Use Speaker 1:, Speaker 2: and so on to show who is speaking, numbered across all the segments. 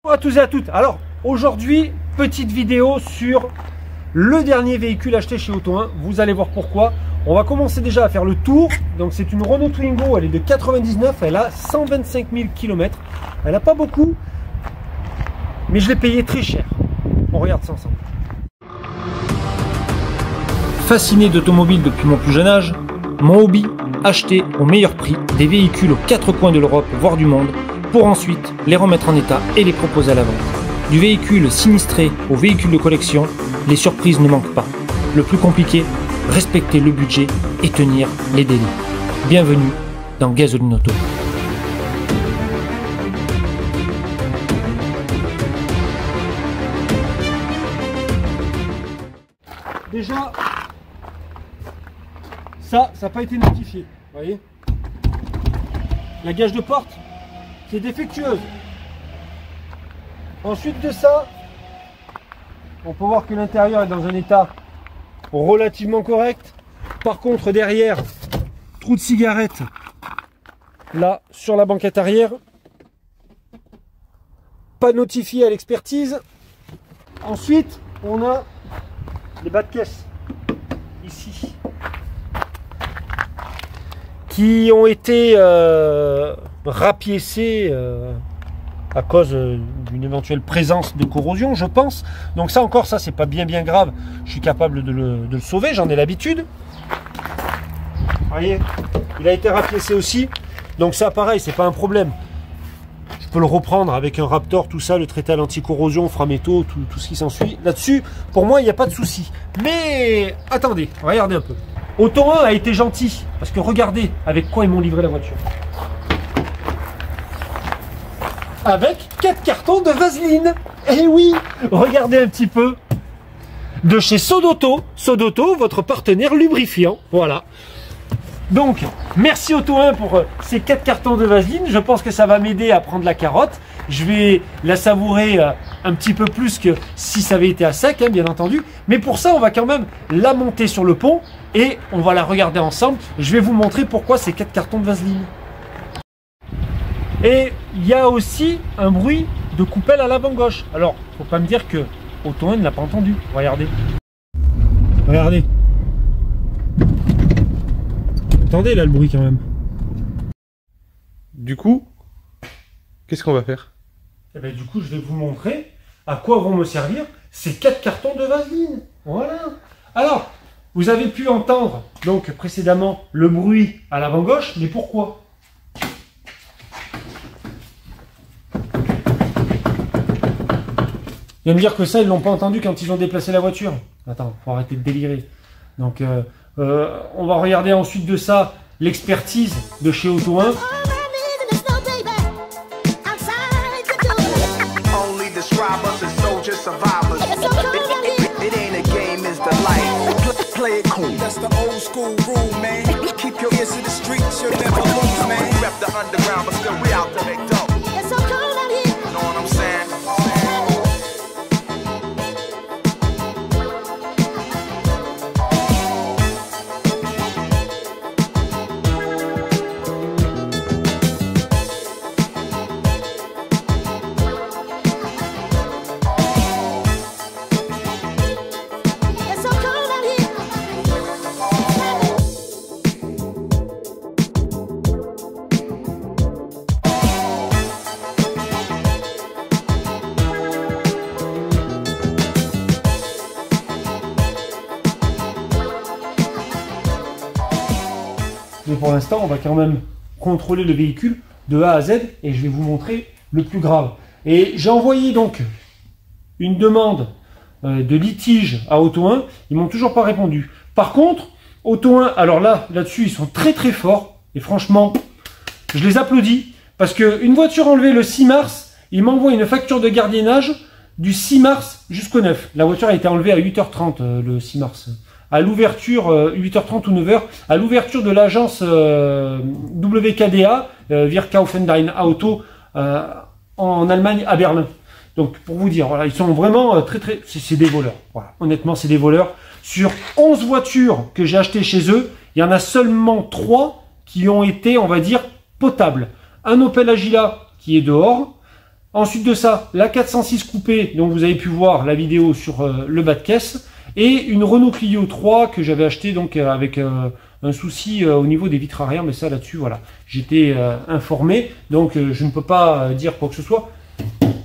Speaker 1: Bonjour à tous et à toutes. Alors aujourd'hui, petite vidéo sur le dernier véhicule acheté chez Auto 1. Vous allez voir pourquoi. On va commencer déjà à faire le tour. Donc c'est une Renault Twingo, elle est de 99, elle a 125 000 km. Elle n'a pas beaucoup, mais je l'ai payé très cher. On regarde ça ensemble. Fasciné d'automobile depuis mon plus jeune âge, mon hobby, acheter au meilleur prix des véhicules aux quatre coins de l'Europe, voire du monde, pour ensuite les remettre en état et les proposer à la vente. Du véhicule sinistré au véhicule de collection, les surprises ne manquent pas. Le plus compliqué, respecter le budget et tenir les délais. Bienvenue dans Gasoline Auto. Déjà, ça n'a pas été notifié, vous voyez. La gage de porte qui est défectueuse. Ensuite de ça, on peut voir que l'intérieur est dans un état relativement correct. Par contre, derrière, trou de cigarette, là, sur la banquette arrière. Pas notifié à l'expertise. Ensuite, on a les bas de caisse, ici, qui ont été rapiécés à cause d'une éventuelle présence de corrosion, je pense. Donc ça encore, ça c'est pas bien grave. Je suis capable de le sauver, j'en ai l'habitude. Vous voyez, il a été rapiécé aussi. Donc ça pareil, c'est pas un problème. Je peux le reprendre avec un Raptor, tout ça, le traiter à l'anti-corrosion, Frametto, tout ce qui s'ensuit. Là-dessus, pour moi, il n'y a pas de souci. Mais attendez, regardez un peu. Auto 1 a été gentil, parce que regardez avec quoi ils m'ont livré la voiture. Avec 4 cartons de vaseline. Eh oui, regardez un petit peu. De chez Sodoto. Sodoto, votre partenaire lubrifiant. Voilà. Donc, merci Auto 1 pour ces 4 cartons de vaseline. Je pense que ça va m'aider à prendre la carotte. Je vais la savourer un petit peu plus que si ça avait été à sec, hein, bien entendu. Mais pour ça, on va quand même la monter sur le pont et on va la regarder ensemble. Je vais vous montrer pourquoi ces 4 cartons de vaseline. Et il y a aussi un bruit de coupelle à l'avant gauche. Alors, faut pas me dire que Auto 1 ne l'a pas entendu. Regardez. Regardez. Attendez là le bruit quand même.
Speaker 2: Du coup, qu'est-ce qu'on va faire?
Speaker 1: Eh bien, du coup, je vais vous montrer à quoi vont me servir ces 4 cartons de vaseline. Voilà. Alors, vous avez pu entendre donc précédemment le bruit à l'avant gauche, mais pourquoi? Vous allez me dire que ça, ils l'ont pas entendu quand ils ont déplacé la voiture. Attends, faut arrêter de délirer. Donc, on va regarder ensuite de ça l'expertise de chez Auto 1. Mais pour l'instant, on va quand même contrôler le véhicule de A à Z et je vais vous montrer le plus grave. Et j'ai envoyé donc une demande de litige à Auto 1. Ils m'ont toujours pas répondu. Par contre, Auto 1, alors là-dessus, ils sont très forts. Et franchement, je les applaudis. Parce qu'une voiture enlevée le 6 mars, ils m'envoient une facture de gardiennage du 6 mars jusqu'au 9. La voiture a été enlevée à 8h30 le 6 mars. À l'ouverture, 8h30 ou 9h, à l'ouverture de l'agence WKDA, Verkaufendein Auto, en Allemagne, à Berlin. Donc, pour vous dire, voilà, ils sont vraiment c'est des voleurs. Voilà. Honnêtement, c'est des voleurs. Sur 11 voitures que j'ai achetées chez eux, il y en a seulement 3 qui ont été, on va dire, potables. Un Opel Agila qui est dehors. Ensuite de ça, la 406 coupée, donc vous avez pu voir la vidéo sur le bas de caisse, et une Renault Clio 3 que j'avais acheté donc avec un souci au niveau des vitres arrière, mais ça là-dessus, voilà, j'étais informé, donc je ne peux pas dire quoi que ce soit,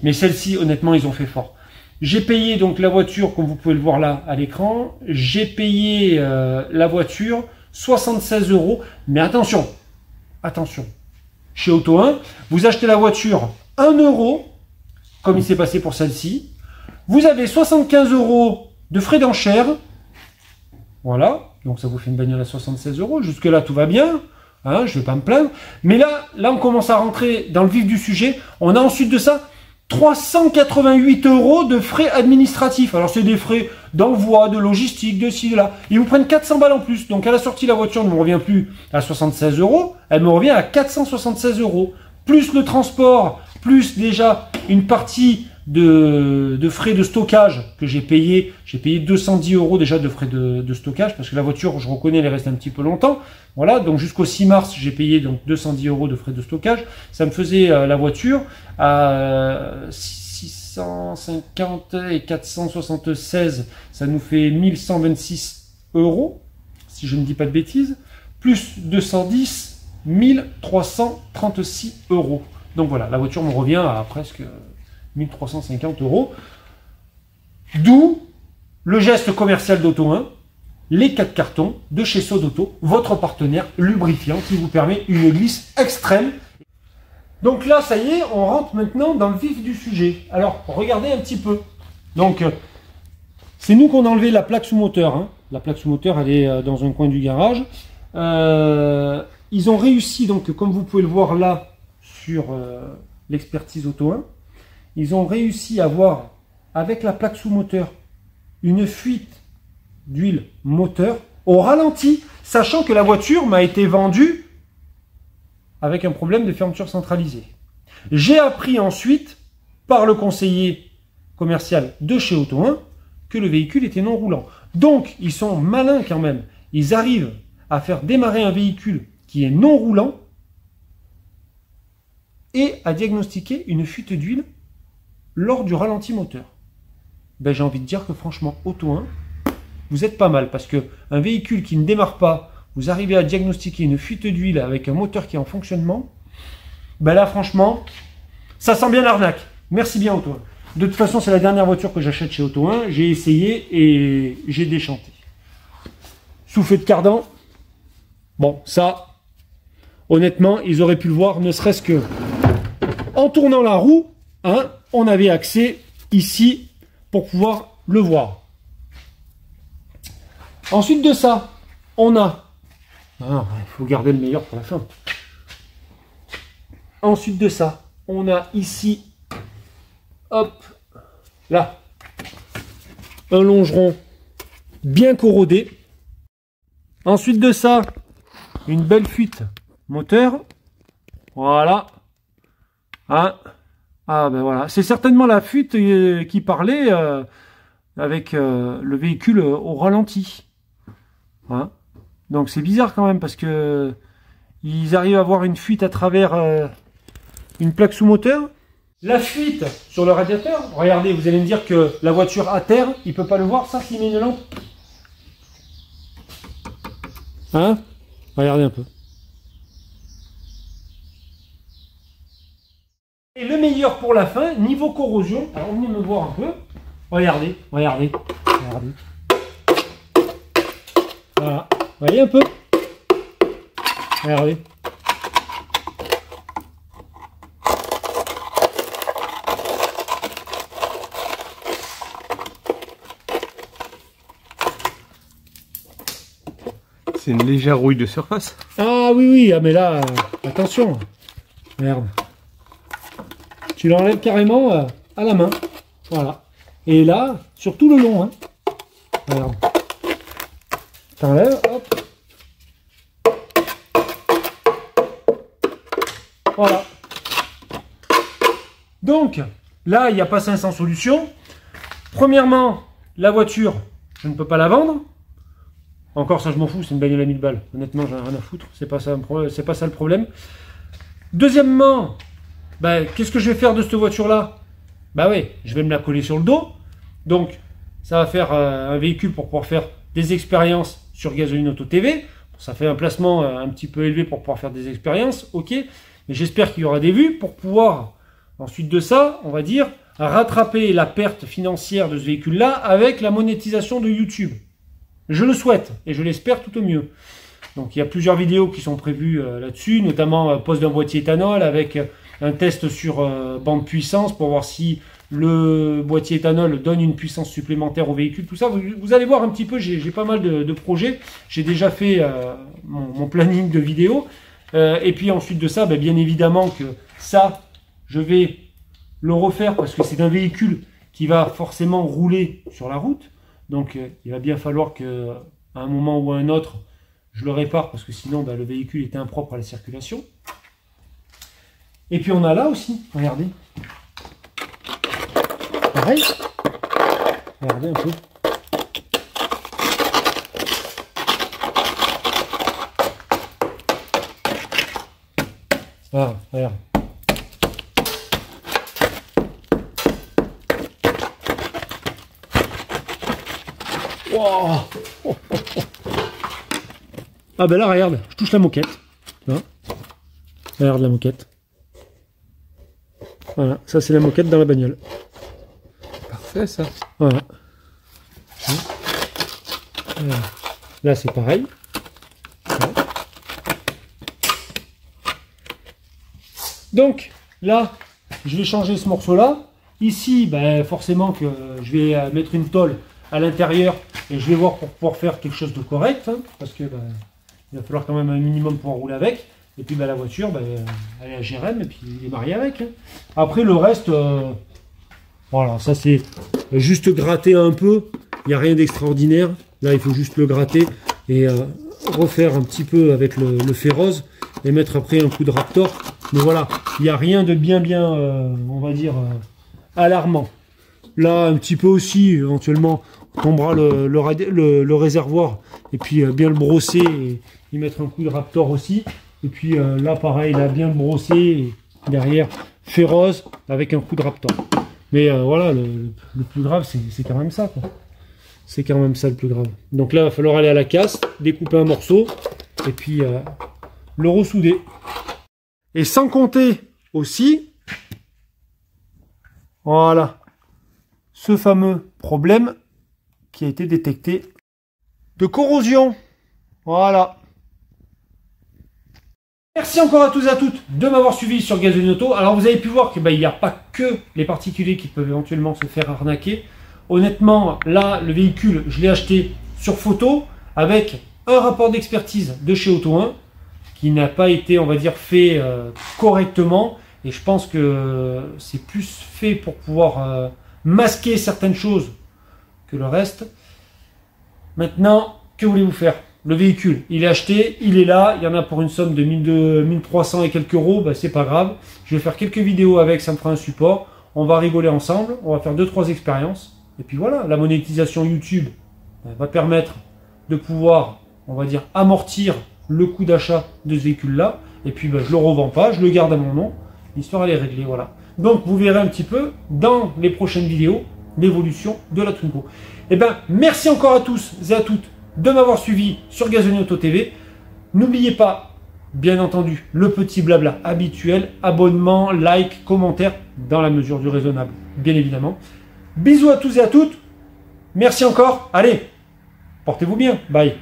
Speaker 1: mais celle-ci, honnêtement, ils ont fait fort. J'ai payé donc la voiture, comme vous pouvez le voir là à l'écran, j'ai payé la voiture 76 €, mais attention, attention, chez Auto 1, vous achetez la voiture 1 €, comme il s'est passé pour celle-ci. Vous avez 75 € de frais d'enchère. Voilà, donc ça vous fait une bagnole à 76 €. Jusque-là, tout va bien. Hein, je ne vais pas me plaindre. Mais là, on commence à rentrer dans le vif du sujet. On a ensuite de ça 388 € de frais administratifs. Alors, c'est des frais d'envoi, de logistique, de ci, de là. Ils vous prennent 400 balles en plus. Donc, à la sortie, la voiture ne me revient plus à 76 €. Elle me revient à 476 €. Plus le transport, plus déjà une partie de frais de stockage que j'ai payé. J'ai payé 210 € déjà de frais de stockage parce que la voiture, je reconnais, elle est restée un petit peu longtemps. Voilà, donc jusqu'au 6 mars, j'ai payé donc 210 € de frais de stockage. Ça me faisait la voiture à 650 et 476, ça nous fait 1126 €, si je ne dis pas de bêtises, plus 210, 1336 €. Donc voilà, la voiture me revient à presque 1350 €. D'où le geste commercial d'Auto 1, les 4 cartons de chez Sodauto, votre partenaire lubrifiant qui vous permet une glisse extrême. Donc là, ça y est, on rentre maintenant dans le vif du sujet. Alors, regardez un petit peu. Donc, c'est nous qu'on a enlevé la plaque sous moteur. Hein. La plaque sous moteur, elle est dans un coin du garage. Ils ont réussi, donc, comme vous pouvez le voir là, sur l'expertise Auto 1, ils ont réussi à avoir, avec la plaque sous moteur, une fuite d'huile moteur au ralenti, sachant que la voiture m'a été vendue avec un problème de fermeture centralisée. J'ai appris ensuite, par le conseiller commercial de chez Auto 1, que le véhicule était non roulant. Donc, ils sont malins quand même. Ils arrivent à faire démarrer un véhicule qui est non roulant et à diagnostiquer une fuite d'huile lors du ralenti moteur. Ben, j'ai envie de dire que franchement, Auto 1, vous êtes pas mal, parce que un véhicule qui ne démarre pas, vous arrivez à diagnostiquer une fuite d'huile avec un moteur qui est en fonctionnement, ben là franchement, ça sent bien l'arnaque. Merci bien Auto 1. De toute façon, c'est la dernière voiture que j'achète chez Auto 1, j'ai essayé et j'ai déchanté. Soufflet de cardan, bon ça, honnêtement, ils auraient pu le voir, ne serait-ce que en tournant la roue, hein, on avait accès ici pour pouvoir le voir. Ensuite de ça, on a... Ah, il faut garder le meilleur pour la fin. Ensuite de ça, on a ici, hop, là, un longeron bien corrodé. Ensuite de ça, une belle fuite moteur. Voilà. Hein. Ah ben voilà, c'est certainement la fuite qui parlait avec le véhicule au ralenti. Hein. Donc c'est bizarre quand même parce que ils arrivent à avoir une fuite à travers une plaque sous moteur. La fuite sur le radiateur, regardez, vous allez me dire que la voiture à terre, il ne peut pas le voir, ça s'il met une lampe. Hein? Regardez un peu. Et le meilleur pour la fin, niveau corrosion, alors venez me voir un peu. Regardez, regardez, regardez. Voilà, voyez un peu. Regardez.
Speaker 2: C'est une légère rouille de surface.
Speaker 1: Ah oui, oui, ah, mais là, attention. Merde. Tu l'enlèves carrément à la main. Voilà. Et là, sur tout le long. Hein. Regarde. T'enlèves, hop. Voilà. Donc, là, il n'y a pas 500 solutions. Premièrement, la voiture, je ne peux pas la vendre. Encore ça, je m'en fous, c'est une bagnole à 1000 balles. Honnêtement, j'en ai rien à foutre. C'est pas ça le problème. Deuxièmement, ben, qu'est-ce que je vais faire de cette voiture-là? Bah oui, je vais me la coller sur le dos. Donc, ça va faire un véhicule pour pouvoir faire des expériences sur Gasoline Auto TV. Ça fait un placement un petit peu élevé pour pouvoir faire des expériences, ok. Mais j'espère qu'il y aura des vues pour pouvoir, ensuite de ça, on va dire, rattraper la perte financière de ce véhicule-là avec la monétisation de YouTube. Je le souhaite et je l'espère tout au mieux. Donc il y a plusieurs vidéos qui sont prévues là-dessus, notamment poste d'un boîtier éthanol avec un test sur bande puissance pour voir si le boîtier éthanol donne une puissance supplémentaire au véhicule. Tout ça, vous allez voir un petit peu, j'ai pas mal de projets. J'ai déjà fait mon planning de vidéos. Et puis ensuite de ça, bien évidemment que ça, je vais le refaire parce que c'est un véhicule qui va forcément rouler sur la route. Donc il va bien falloir que à un moment ou à un autre, je le répare parce que sinon le véhicule est impropre à la circulation. Et puis on a là aussi, regardez. Pareil. Regardez un peu. Ah, regarde. Wow. Oh, oh, oh. Ah ben là, regarde, je touche la moquette. Hein, regarde la moquette. Voilà, ça c'est la moquette dans la bagnole.
Speaker 2: Parfait ça.
Speaker 1: Voilà. Là c'est pareil. Voilà. Donc là, je vais changer ce morceau-là. Ici, forcément que je vais mettre une tôle à l'intérieur et je vais voir pour pouvoir faire quelque chose de correct, hein, parce que il va falloir quand même un minimum pouvoir rouler avec. Et puis la voiture, elle est à GRM et puis il est marié avec. Hein. Après le reste, voilà, ça c'est juste gratter un peu. Il n'y a rien d'extraordinaire. Là, il faut juste le gratter et refaire un petit peu avec le Ferrose et mettre après un coup de Raptor. Mais voilà, il n'y a rien de bien, on va dire, alarmant. Là, un petit peu aussi, éventuellement, on tombera le réservoir et puis bien le brosser et y mettre un coup de Raptor aussi. Et puis là, pareil, là, bien le brosser et derrière, Ferrose avec un coup de Raptor. Mais voilà, le plus grave, c'est quand même ça, quoi. C'est quand même ça le plus grave. Donc là, il va falloir aller à la casse, découper un morceau et puis le ressouder. Et sans compter aussi, voilà, ce fameux problème qui a été détecté de corrosion. Voilà. Merci encore à tous et à toutes de m'avoir suivi sur Gasoline Auto. Alors vous avez pu voir qu'il n'y a pas que les particuliers qui peuvent éventuellement se faire arnaquer. Honnêtement, là, le véhicule, je l'ai acheté sur photo avec un rapport d'expertise de chez Auto 1 qui n'a pas été, on va dire, fait correctement. Et je pense que c'est plus fait pour pouvoir masquer certaines choses que le reste. Maintenant, que voulez-vous faire? Le véhicule, il est acheté, il est là, il y en a pour une somme de 1300 et quelques euros, c'est pas grave. Je vais faire quelques vidéos avec, ça me fera un support. On va rigoler ensemble, on va faire 2-3 expériences. Et puis voilà, la monétisation YouTube va permettre de pouvoir, on va dire, amortir le coût d'achat de ce véhicule-là. Et puis je le revends pas, je le garde à mon nom. L'histoire elle est réglée, voilà. Donc vous verrez un petit peu dans les prochaines vidéos l'évolution de la Twingo. Et merci encore à tous et à toutes de m'avoir suivi sur Gasoline Auto TV. N'oubliez pas, bien entendu, le petit blabla habituel, abonnement, like, commentaire, dans la mesure du raisonnable, bien évidemment. Bisous à tous et à toutes. Merci encore. Allez, portez-vous bien. Bye.